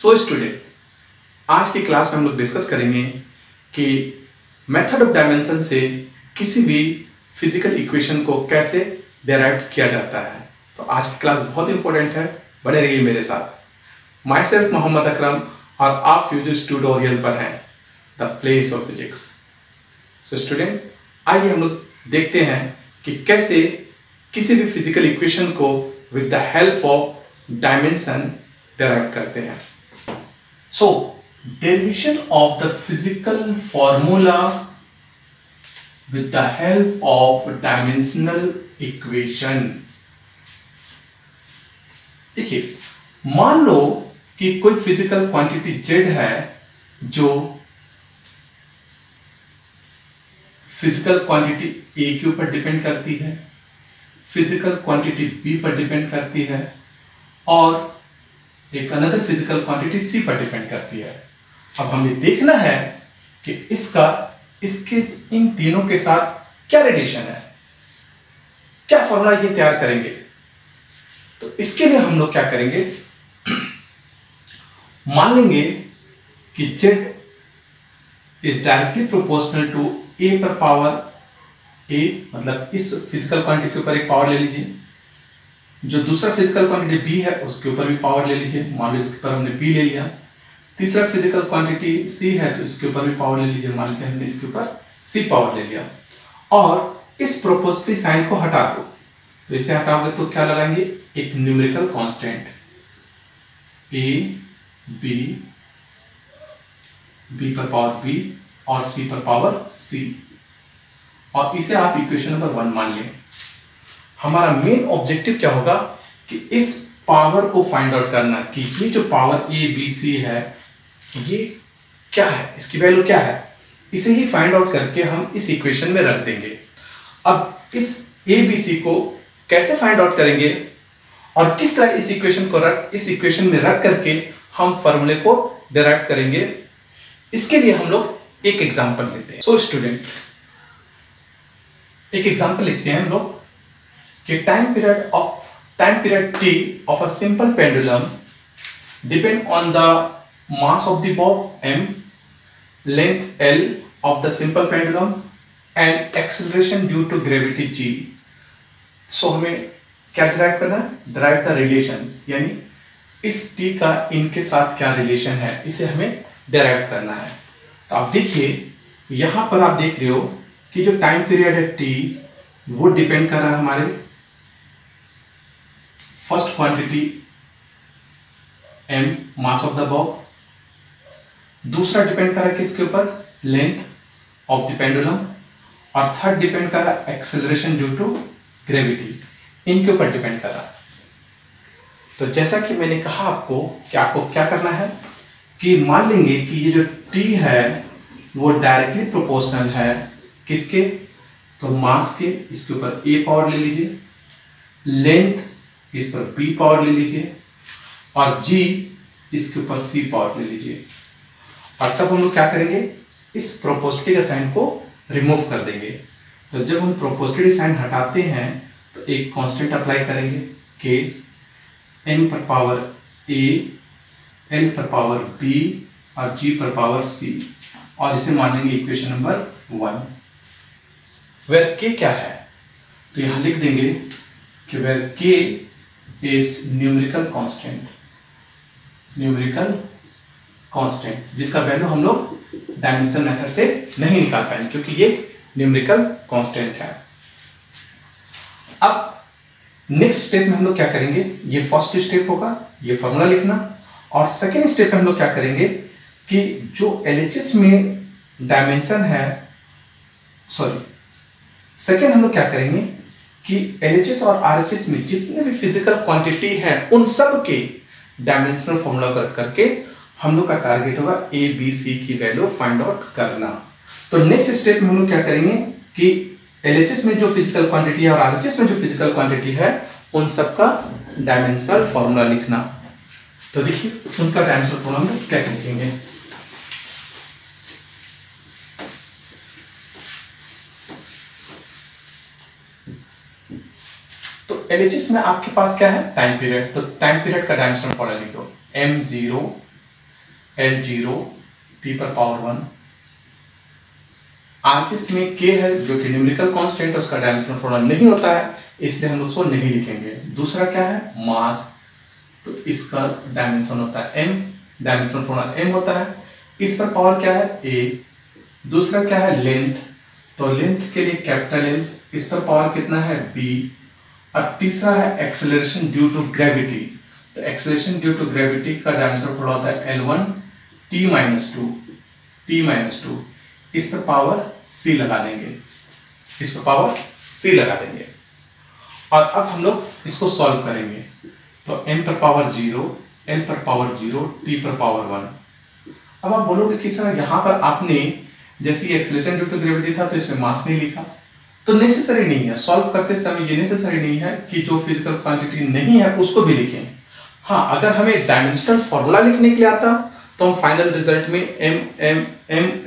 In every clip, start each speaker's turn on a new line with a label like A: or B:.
A: So student, आज की class में हम लोग डिस्कस करेंगे कि मेथड ऑफ डायमेंशन से किसी भी फिजिकल इक्वेशन को कैसे डेराइव किया जाता है। तो आज की क्लास बहुत इंपॉर्टेंट है, बने रहिए मेरे साथ। माई सेल्फ मोहम्मद अकरम और आप फ्यूचर ट्यूटोरियल पर हैं the place of physics. So student, आइए हम लोग देखते हैं कि कैसे किसी भी फिजिकल इक्वेशन को with the help of dimension derive करते हैं। So, derivation of the physical formula with the help of dimensional equation। देखिए, मान लो कि कोई फिजिकल क्वांटिटी z है जो फिजिकल क्वांटिटी a के ऊपर डिपेंड करती है, फिजिकल क्वांटिटी b पर डिपेंड करती है और एक अनदर फिजिकल क्वांटिटी सी पर डिपेंड करती है। अब हमें देखना है कि इसके इन तीनों के साथ क्या रिलेशन है, क्या फॉर्मूला ये तैयार करेंगे। तो इसके लिए हम लोग क्या करेंगे, मान लेंगे कि z is directly proportional to a पर पावर a, मतलब इस फिजिकल क्वांटिटी के ऊपर एक पावर ले लीजिए, जो दूसरा फिजिकल क्वांटिटी b है उसके ऊपर भी पावर ले लीजिए, मान लो इसके ऊपर हमने b ले लिया। तीसरा फिजिकल क्वांटिटी c है तो इसके ऊपर भी पावर ले लीजिए, मान लीजिए हमने इसके ऊपर c पावर ले लिया। और इस प्रोपोर्शनल साइन को हटा दो, तो इसे हटाओगे तो क्या लगाएंगे, एक न्यूमेरिकल कांस्टेंट a b पर पावर b और c पर पावर c, और इसे आप इक्वेशन नंबर 1 मान लें। हमारा मेन ऑब्जेक्टिव क्या होगा कि इस पावर को फाइंड आउट करना कि ये जो पावर a b c है ये क्या है, इसकी वैल्यू क्या है। इसे ही फाइंड आउट करके हम इस इक्वेशन में रख देंगे। अब इस a b c को कैसे फाइंड आउट करेंगे और किस तरह इस इक्वेशन में रख करके हम फॉर्मूले को डेराइव करेंगे, इसके लिए हम लोग एक एग्जांपल लेते हैं। सो स्टूडेंट, एक एग्जांपल लिखते हैं हम लोग कि time period t of a simple pendulum depend on the mass of the bob m, length l of the simple pendulum and acceleration due to gravity g। so हमें क्या derive करना है, डिराइव द रिलेशन, यानी इस t का इनके साथ क्या रिलेशन है, इसे हमें डिराइव करना है। तो आप देखिए यहां पर आप देख रहे हो कि जो टाइम पीरियड है t वो डिपेंड कर रहा है हमारे first quantity m, mass of the Bob. दूसरा डिपेंड कर रहा है किसके ऊपर, लेंथ ऑफ द पेंडुलम। और थर्ड डिपेंड कर रहा है एक्सेलरेशन ड्यू टू ग्रेविटी, इनके ऊपर डिपेंड कर रहा है। तो जैसा कि मैंने कहा आपको कि आपको क्या करना है कि मान लेंगे कि ये जो t है वो डायरेक्टली प्रोपोर्शनल है किसके, तो मास के, इसके ऊपर a पावर ले लीजिए, लेंथ इस पर b पावर ले लीजिए और g इसके ऊपर c पावर ले लीजिए। और तब हम लोग क्या करेंगे, इस प्रोपोर्शनलिटी का साइन को रिमूव कर देंगे। तो जब हम प्रोपोर्शनलिटी साइन हटाते हैं तो एक कांस्टेंट अप्लाई करेंगे k, n पर पावर a, l पर पावर b और g पर पावर c, और इसे मान लेंगे इक्वेशन नंबर 1। वेयर k क्या है, तो यहां लिख देंगे कि where k is numerical constant, जिसका वैल्यू हम लोग डायमेंशन मेथड से नहीं निकाल पाएंगे क्योंकि ये न्यूमेरिकल कांस्टेंट है। अब नेक्स्ट स्टेप में हम लोग क्या करेंगे, ये फर्स्ट स्टेप होगा ये फॉर्मूला लिखना, और सेकेंड स्टेप में हम लोग क्या करेंगे कि जो LHS में डायमेंशन है, सेकेंड हम लोग क्या करेंगे कि LHS और RHS में जितने भी फिजिकल क्वांटिटी है उन सब के डायमेंशनल फॉर्मूला करके हम लोग का टारगेट होगा a b c की वैल्यू फाइंड आउट करना। तो नेक्स्ट स्टेप में हम लोग क्या करेंगे कि LHS में जो फिजिकल क्वांटिटी है और RHS में जो फिजिकल क्वांटिटी है उन सब का डायमेंशनल फॉर्मूला लिखना। तो देखिए उनका डायमेंशनल फॉर्मूला हम कैसे लिखेंगे। LHS में आपके पास क्या है, टाइम पीरियड, तो टाइम पीरियड का डायमेंशनल फॉर्मूला लिख दो m0 L0 t पर पावर 1। RHS में k है जो कि न्यूमेरिकल कांस्टेंट है, उसका डायमेंशन थोड़ा नहीं होता है, इसलिए हम उसको नहीं लिखेंगे। दूसरा क्या है मास, तो इसका डायमेंशन होता है m, डायमेंशन थोड़ा m होता है। इस पर पावर क्या है a। दूसरा क्या है लेंथ, तो लेंथ के लिए कैपिटल L, इस पर पावर कितना है b। और तीसरा है एक्सेलरेशन ड्यू टू ग्रेविटी, तो एक्सेलरेशन ड्यू टू ग्रेविटी का डायमेंशन थोड़ा होता है L1 t-2, इस पर पावर c लगा देंगे, इस पर पावर c लगा देंगे। और अब हम लोग इसको सॉल्व करेंगे, तो m पर पावर 0, l पर पावर 0, t पर पावर 1। अब आप बोलोगे कि सर यहाँ पर आपने जैसे एक्सेलरेशन ड्यू टू ग्रेविटी था तो इसमें मास नहीं लिखा, तो नेसेसरी नहीं है, सॉल्व करते समय ये नेसेसरी नहीं है कि जो फिजिकल क्वांटिटी नहीं है उसको भी लिखें। हाँ, अगर हमें डायमेंशनल फॉर्मूला लिखने के लिए आता तो हम फाइनल रिजल्ट में m,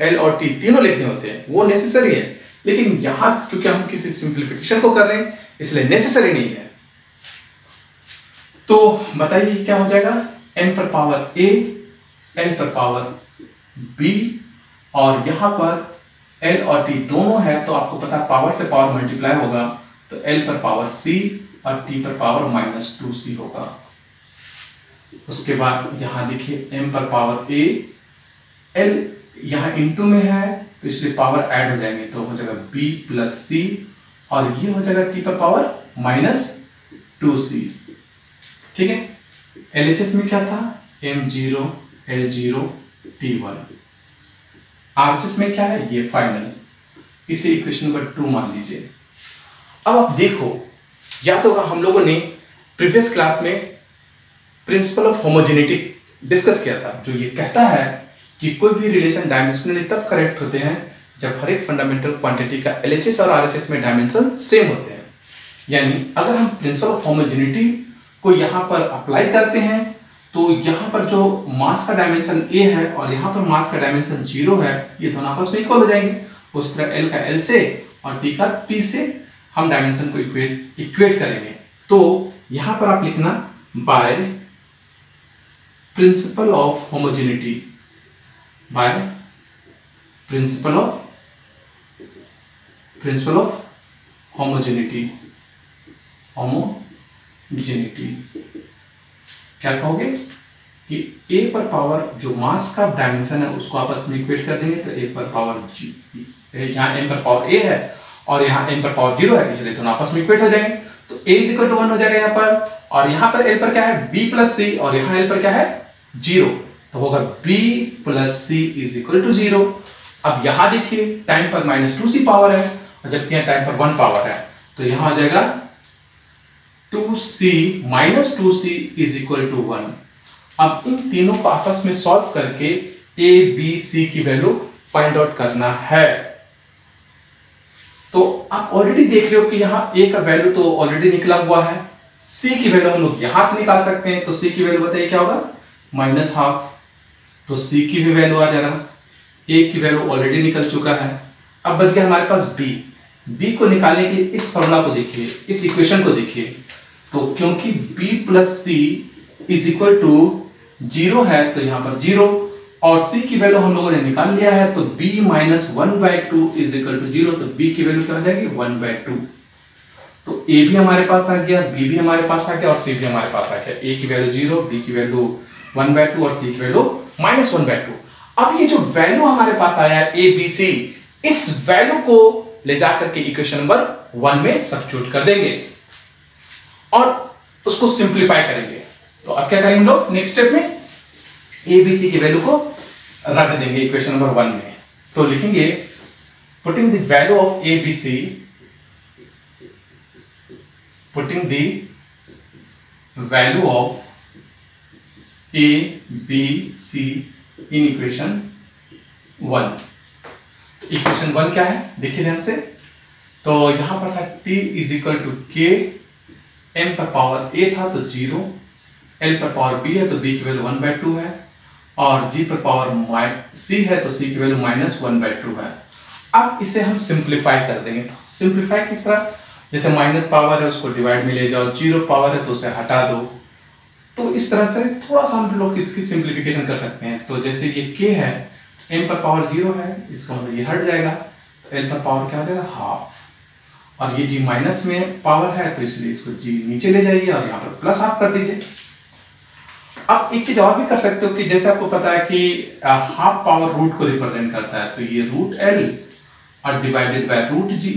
A: l और t तीनों लिखने होते हैं, वो नेसेसरी है। लेकिन यहाँ क्योंकि हम किसी सिंप्लीफिकेशन को कर रहे हैं इसलिए नेसेसरी नहीं है। तो बताइए क्या हो जाएगा, m पर पावर a, l पर पावर b, और यहां पर l और t दोनों है तो आपको पता पावर से पावर मल्टीप्लाई होगा, तो l पर पावर c और t पर पावर -2c होगा। उसके बाद यहां देखिए m पर पावर a, l यहां इनटू में है तो इसलिए पावर ऐड हो जाएंगे, तो हो जाएगा b प्लस c, और ये हो जाएगा t पर पावर -2c। ठीक है, LHS में क्या था m0 l0 t1, RHS में क्या है ये फाइनल, इसे इक्वेशन नंबर 2 मान लीजिए। अब आप देखो, या तो हम लोगों ने प्रीवियस क्लास में प्रिंसिपल ऑफ होमोजेनिटी डिस्कस किया था, जो ये कहता है कि कोई भी रिलेशन डायमेंशनली तब करेक्ट होते हैं जब हर एक फंडामेंटल क्वांटिटी का LHS और RHS में डायमेंशन सेम होते हैं। यानी अगर हम प्रिंसिपल ऑफ होमोजेनिटी को यहाँ पर अप्लाई करते हैं तो यहाँ पर जो मास का डायमेंशन a है और यहाँ पर मास का डायमेंशन 0 है, ये दोनों आपस में इक्वल हो जाएंगे। उस तरह l का l से और t का t से हम डायमेंशन को इक्वेट करेंगे। तो यहाँ पर आप लिखना by principle of homogeneity, by principle of homogeneity क्या कहोगे कि a पर पावर जो मास का डायमेंशन है उसको आपस में इक्वेट कर देंगे, तो a पर पावर g, यहाँ m पर पावर a है और यहाँ m पर पावर 0 है, इसलिए दोनों आपस में इक्वेट हो जाएंगे। तो a = 1 हो जाएगा यहाँ पर, और यहाँ पर l पर क्या है b प्लस c, और यहाँ l पर क्या है 0, तो होगा b प्लस c = 0। अब यहाँ देखिए टाइम पर -2c पावर है और जबकि यहाँ टाइम पर 1 पावर है, तो यहाँ हो जाएगा 2c -2c = 1। अब इन तीनों को आपस में सॉल्व करके a b c की वैल्यू फाइंड आउट करना है। तो आप ऑलरेडी देख रहे हो कि यहाँ a का वैल्यू तो ऑलरेडी निकला हुआ है, c की वैल्यू हम लोग यहां से निकाल सकते हैं, तो c की वैल्यू बताइए क्या होगा -12, तो c की भी वैल्यू आ जाएगा, a की वैल्यू ऑलरेडी निकल चुका है। अब बच गया हमारे पास b को निकालने के लिए इस फॉर्मूला को देखिए, इस इक्वेशन को देखिए, तो क्योंकि b प्लस c = 0 है तो यहाँ पर 0, और c की वैल्यू हम लोगों ने निकाल लिया है, तो b - 1/2 = 0, तो b की वैल्यू क्या हो जाएगी 1/2। तो a भी हमारे पास आ गया, b भी हमारे पास आ गया और c भी हमारे पास आ गया। a की वैल्यू 0, b की वैल्यू 1/2 और c की वैल्यू -1/2। अब ये जो वैल्यू हमारे पास आया है a b c, इस वैल्यू को ले जाकर के इक्वेशन नंबर 1 में सब्स्टिट्यूट कर देंगे और उसको सिंप्लीफाई करेंगे। तो अब क्या करेंगे हम लोग नेक्स्ट स्टेप में a b c की वैल्यू को रख देंगे इक्वेशन नंबर 1 में। तो लिखेंगे putting the value of a b c, putting the value of a b c in equation 1। तो इक्वेशन 1 क्या है देखिए ध्यान से, तो यहां पर था t = k, m पर पावर a था तो 0, l पर पावर b है तो b की वैल्यू 1/2 है, और g पर पावर c है तो c की वैल्यू -1/2 है। अब इसे हम सिंप्लीफाई कर देंगे। तो सिंप्लीफाई किस तरह, जैसे माइनस पावर है उसको डिवाइड में ले जाओ, 0 पावर है तो उसे हटा दो, तो इस तरह से थोड़ा सा हम लोग इसकी सिंप्लीफिकेशन कर सकते हैं। तो जैसे ये k है, m पर पावर 0 है, इसका मतलब ये हट जाएगा, तो l पर पावर क्या हो जाएगा हाफ, और ये g माइनस में पावर है तो इसलिए इसको g नीचे ले जाइए और यहाँ पर प्लस हाफ कर दीजिए। अब एक चीज और भी कर सकते हो कि जैसे आपको पता है कि हाफ पावर रूट को रिप्रेजेंट करता है, तो ये रूट l और डिवाइडेड बाय रूट g,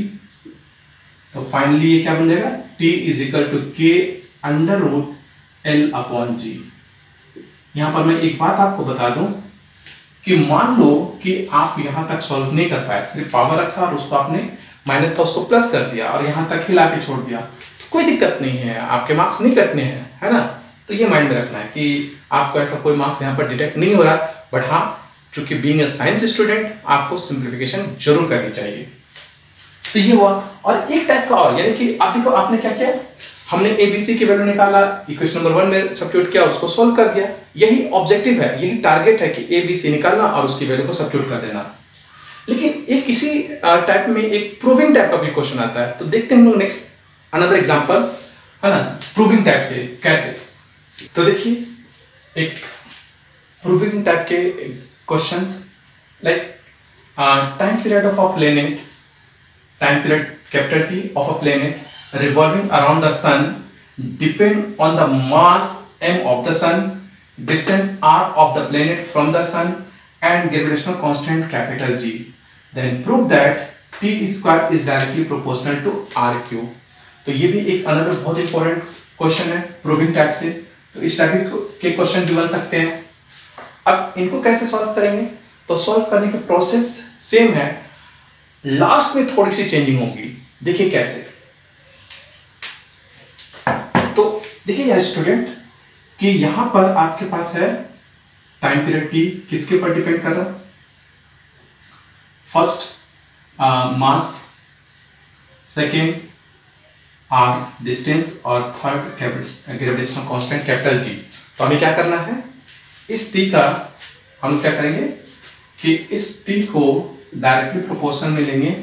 A: तो फाइनली ये क्या बन जाएगा, t is equal to k under root l upon g। यहां पर मैं एक बात आपको बता दूं कि मान लो कि आप यहां तक सॉल्व नहीं कर पाए, सिर्फ पावर रखा और उसको आपने माइनस था उसको प्लस कर दिया और यहां तक हिला के छोड़ दिया, कोई दिक्कत नहीं है, आपके मार्क्स नहीं कटने हैं, है ना। तो ये माइंड में रखना है कि आपको ऐसा कोई मार्क्स यहाँ पर डिटेक्ट नहीं हो रहा, बट हाँ चूंकि बीइंग अ साइंस स्टूडेंट आपको सिंप्लीफिकेशन जरूर करनी चाहिए। तो ये हुआ। और एक टाइप का और, यानी कि अभी को आपने क्या किया, हमने एबीसी की वैल्यू निकाला, इक्वेशन नंबर 1 में सब्स्टिट्यूट किया, उसको सोल्व कर दिया। यही ऑब्जेक्टिव है, यही टारगेट है कि एबीसी निकालना और उसकी वैल्यू को सब्स्टिट्यूट कर देना। लेकिन एक इसी टाइप में एक प्रूविंग टाइप का भी क्वेश्चन आता है, तो देखते हैं हम लोग नेक्स्ट अनदर एग्जांपल, है ना, प्रूविंग टाइप से कैसे। तो देखिए एक प्रूविंग टाइप के questions like time period of a planet, time period capital T of a planet revolving around the sun depend on the mass m of the sun, distance r of the planet from the sun and gravitational constant capital G. Then prove that T square is directly proportional to r cube. तो ये भी एक another बहुत important question है proving type से। तो इस type के क्वेश्चन भी बन सकते हैं। अब इनको कैसे सॉल्व करेंगे, तो सॉल्व करने की प्रोसेस सेम है, लास्ट में थोड़ी सी चेंजिंग होगी। देखिए कैसे, तो देखिए यार स्टूडेंट कि यहां पर आपके पास है टाइम पीरियड T, किसके ऊपर डिपेंड कर रहा है, first mass, second r distance और third gravitational constant capital G। तो हमें क्या करना है, इस T का हम क्या करेंगे कि इस T को डायरेक्टली प्रोपोर्शनल में लेंगे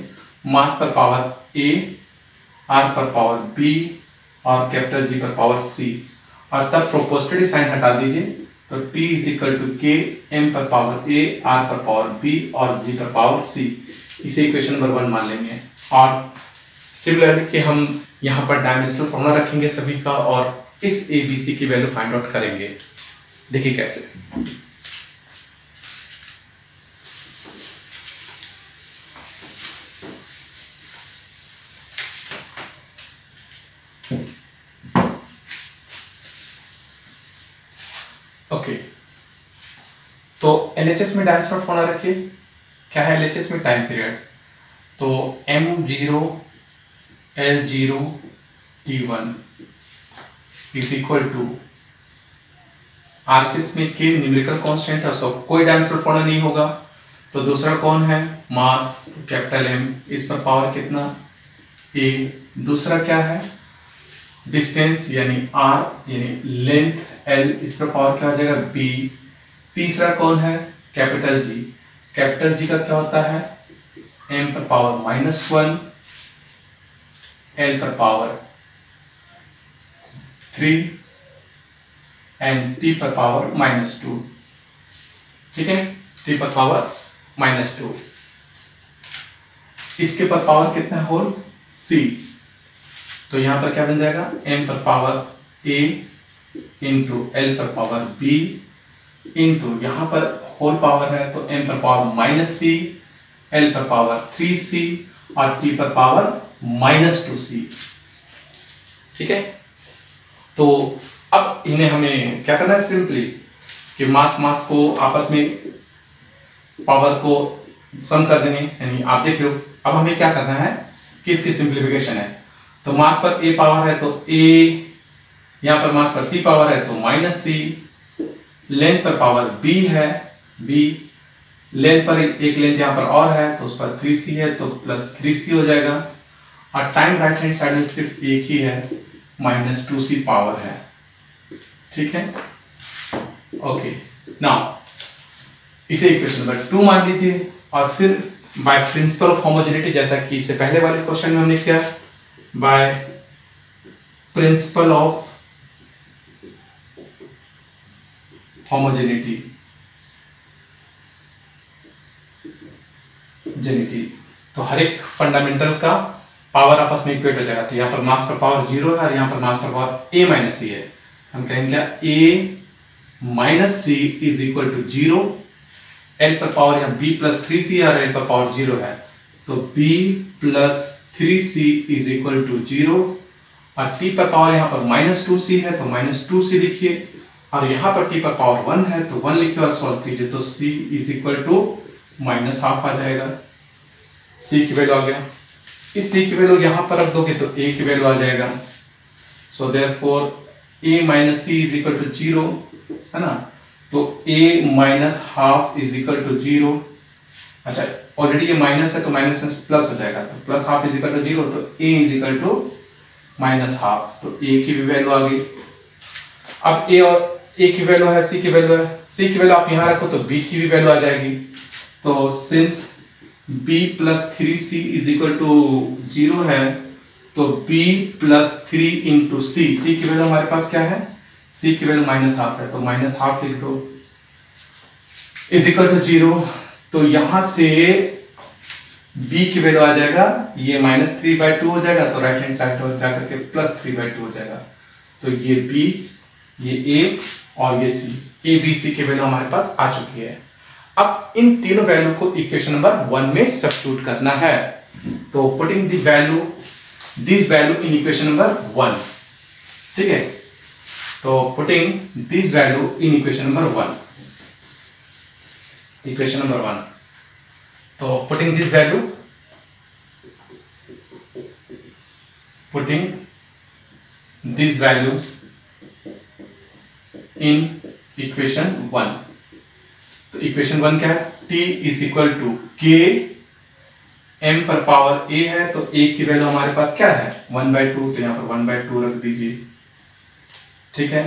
A: मास पर पावर a, r पर पावर b और कैपिटल G पर पावर c, और तब प्रोपोर्शनलिटी साइन हटा दीजिए, तो t is equal to k m पर पावर a, r पर पावर b और g पर पावर c। इसे इक्वेशन नंबर 1 मान लेंगे। और सिमिलरली कि हम यहाँ पर डायमेंशनल फॉर्मूला रखेंगे सभी का और इस ABC की वैल्यू फाइंड आउट करेंगे। देखिए कैसे, ओके तो LHS में डायमेंशनल फॉर्मूला रखिए, क्या है LHS में टाइम पीरियड, तो m0 L0 T1 is equal to RHS में k न्यूमेरिकल कांस्टेंट है, उसका कोई डायमेंशनल फॉर्मूला नहीं होगा। तो दूसरा कौन है, मास, तो कैपिटल M, इस पर पावर कितना a। दूसरा क्या है, डिस्टेंस यानी r यानी लेंथ l, इस पर पावर क्या हो जाएगा b। तीसरा कौन है, कैपिटल G, कैपिटल G का क्या होता है m पर पावर -1, l पर पावर 3 एंड t पर पावर -2। ठीक है, t पर पावर -2, इसके पर पावर कितना होल c, तो यहां पर क्या बन जाएगा m पर पावर a इंटू l पर पावर b इंटू यहां पर होल पावर है तो m पर पावर -c, l पर पावर 3c और t पर पावर -2c। ठीक है, तो अब इन्हें हमें क्या करना है, सिंपली कि मास को आपस में पावर को सम कर देंगे, यानी आप देख रहे हो। अब हमें क्या करना है कि इसकी सिंप्लीफिकेशन है, तो मास पर a पावर है तो a, यहां पर मास पर c पावर है तो -c, लेंथ पर पावर b है b, लेंथ पर एक लेंथ यहां पर और है तो उस पर 3c है तो +3c हो जाएगा, और टाइम राइट हैंड साइड में सिर्फ एक ही है -2c पावर है। ठीक है, ओके, नाउ इसे इक्वेशन नंबर 2 मान लीजिए, और फिर बाय प्रिंसिपल ऑफ होमोजेनिटी, जैसा कि इससे पहले वाले क्वेश्चन में हमने किया, बाय प्रिंसिपल ऑफ होमोजेनिटी तो हर एक फंडामेंटल का पावर आपस में इक्वेट हो जाएगा। तो यहाँ पर मास पर पावर 0 है और यहाँ पर मास पर पावर a माइनस सी है। हम कहेंगे a minus c is equal to 0। l पर पावर यहाँ b प्लस 3c और l पर पावर 0 है, तो b plus 3c is equal to 0। और t पर पावर यहाँ पर माइनस 2c है, तो माइनस 2c लिखिए, और यहाँ पर t पर पावर 1 है तो 1 लिखिए और सॉल्व कीजिए, तो c is equal to minus half आ जाएगा। c की वैल्यू आ गया। इस c की वैल्यू यहाँ पर रख दोगे तो a की वैल्यू आ जाएगा। So therefore a minus c is equal to 0 है ना, तो a minus half is equal to 0। अच्छा, ऑलरेडी ये माइनस है तो माइनस में प्लस हो जाएगा, तो plus half is equal to 0, तो a is equal to minus half, तो a की भी वैल्यू आ गई। अब a और a की वैल्यू है, c की वैल्यू है, c की वैल्यू आप यहाँ रखो तो b की भी वैल्यू आ जाएगी। तो since b plus 3c is equal to 0 है, तो b प्लस 3 इंटू c की वैल्यू हमारे पास क्या है, c की वैल्यू माइनस हाफ है, तो माइनस हाफ लिख दो इज इक्वल टू 0। तो यहां से b की वैल्यू आ जाएगा, ये माइनस 3/2 हो जाएगा, तो राइट हैंड साइड पर जाकर के प्लस 3/2 हो जाएगा। तो ये b, ये a और ये c, a b c की वैल्यू हमारे पास आ चुकी है। अब इन तीनों वैल्यू को इक्वेशन नंबर 1 में सब्स्टिट्यूट करना है। तो putting the value, this value in equation number 1, ठीक है। तो putting this value in equation number 1, equation number 1, तो putting this value, putting these values in equation 1। तो इक्वेशन 1 क्या है, t is equal to k, m पर power a है, तो a की वैल्यू हमारे पास क्या है 1/2, तो यहाँ पर 1/2 रख दीजिए, ठीक है।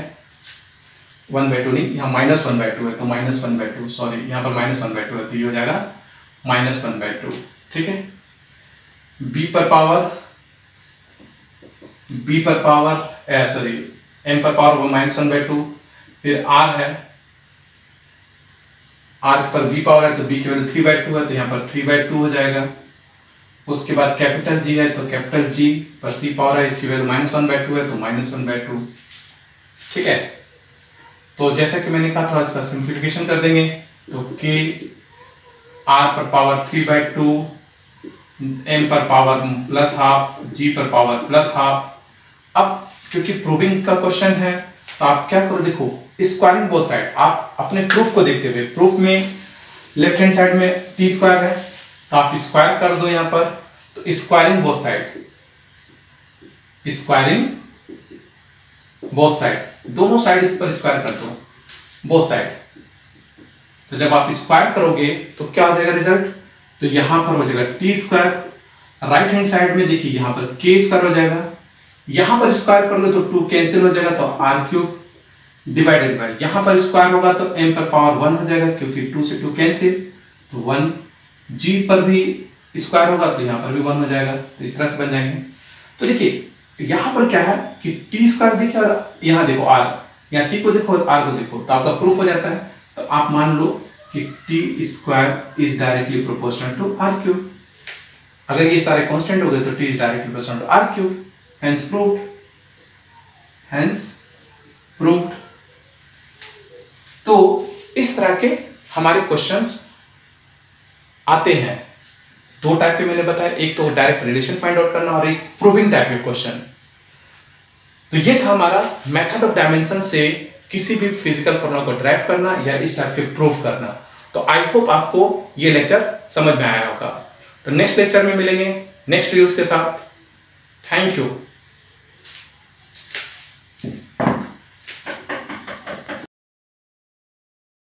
A: 1/2 नहीं, यहाँ माइनस 1/2 है, तो माइनस 1/2, सॉरी यहाँ पर माइनस 1/2 है, तो ये हो जाएगा माइनस 1/2, ठीक है। b पर पावर सॉरी m पर पावर माइनस 1/2, फिर r है, r पर b पावर है, तो b की वैल्यू 3/2 है, तो यहाँ पर 3/2 हो जाएगा। उसके बाद कैपिटल G है, तो कैपिटल G पर c पावर है, इसकी वैल्यू माइनस 1/2 है, तो माइनस 1/2, ठीक है। तो जैसा कि मैंने कहा था, इसका सिंप्लीफिकेशन कर देंगे, तो k r पर पावर 3/2, m पर पावर प्लस हाफ, g पर पावर प्लस हाफ। अब क्योंकि प्रूविंग का क्वेश्चन है, तो आप क्या करो, देखो स्क्वायरिंग बोथ साइड, आप अपने प्रूफ को देखते हुए, प्रूफ में लेफ्ट हैंड साइड में t स्क्वायर है, तो आप स्क्वायर कर दो यहाँ पर, तो squaring both side, squaring both side, दोनों साइड इस पर स्क्वायर कर दो, बोथ साइड। तो जब आप स्क्वायर करोगे तो क्या हो जाएगा रिजल्ट, तो यहां पर हो जाएगा t square, right hand side में देखिए यहाँ पर k स्क्वायर हो जाएगा, यहां पर स्क्वायर कर लो तो 2 कैंसिल हो जाएगा, तो r³ डिवाइडेड बाय, यहां पर स्क्वायर होगा तो m पर पावर 1 हो जाएगा, क्योंकि 2 से 2 कैंसिल, तो 1, g पर भी स्क्वायर होगा तो यहां पर भी 1 हो जाएगा, तो इस तरह से बन जाएंगे। तो देखिए यहां पर क्या है कि t स्क्वायर देखिए और यहां देखो r, यहाँ t को देखो और r को देखो, तो आपका प्रूफ हो जाता है। तो आप मान लो कि t square is directly proportional to r³। अगर ये सारे कांस्टेंट हो गए तो t is directly proportional to r³, hence proved, hence proved। तो इस तरह के हमारे क्वेश्चंस आते हैं, दो टाइप के मैंने बताया, एक तो डायरेक्ट रिलेशन फाइंड आउट करना और एक प्रूविंग टाइप के क्वेश्चन। तो ये था हमारा मेथड ऑफ डायमेंशन से किसी भी फिजिकल फॉर्मूला को ड्राइव करना या इस टाइप के प्रूफ करना। तो आई होप आपको ये लेक्चर समझ में आया होगा। तो नेक्स्ट लेक्चर में मिलेंगे नेक्स्ट वीडियोस के साथ। Thank you.